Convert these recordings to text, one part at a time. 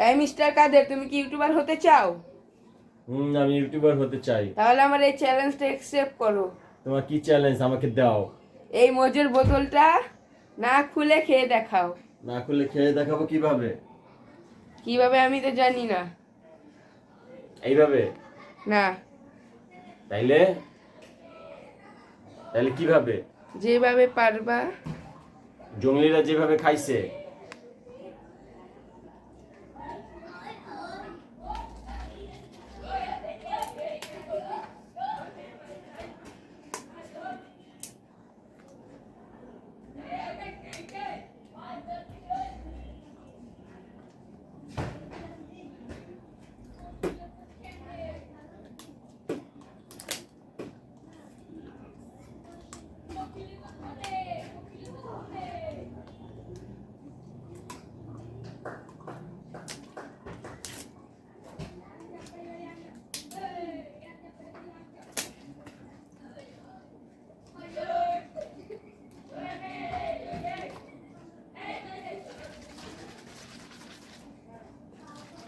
এই মিস্টার কাদের, তুমি কি ইউটিউবার হতে চাও? আমি ইউটিউবার হতে চাই। তাহলে আমার এই চ্যালেঞ্জটা অ্যাকসেপ্ট করো। তোমার কি চ্যালেঞ্জ আমাকে দাও? এই মজুর বোতলটা না খুলে খেয়ে দেখাও। না খুলে খেয়ে দেখাবো কিভাবে? কিভাবে আমি তো জানি না। এইভাবে? না, তাইলে তাইলে কিভাবে? যেভাবে পারবা। জঙ্গলিরা যেভাবে খাইছে।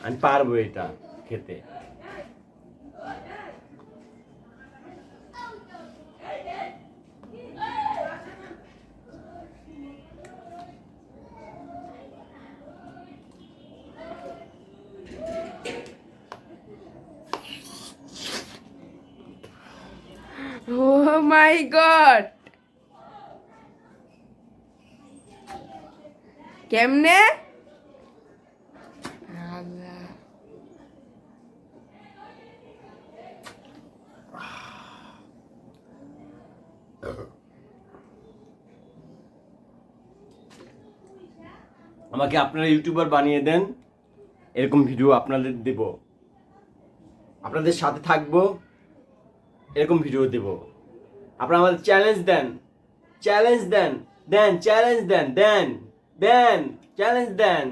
আমি পারবো এটা খেতে। ও মাই গড, কেমনে? আল্লাহ। আমাকে আপনারা ইউটিউবার বানিয়ে দেন, এরকম ভিডিও আপনাদের দেব, আপনাদের সাথে থাকবো, এরকম ভিডিও দেব। আপনারা আমাদের চ্যালেঞ্জ দেন, চ্যালেঞ্জ দেন, চ্যালেঞ্জ দেন, চ্যালেঞ্জ দেন।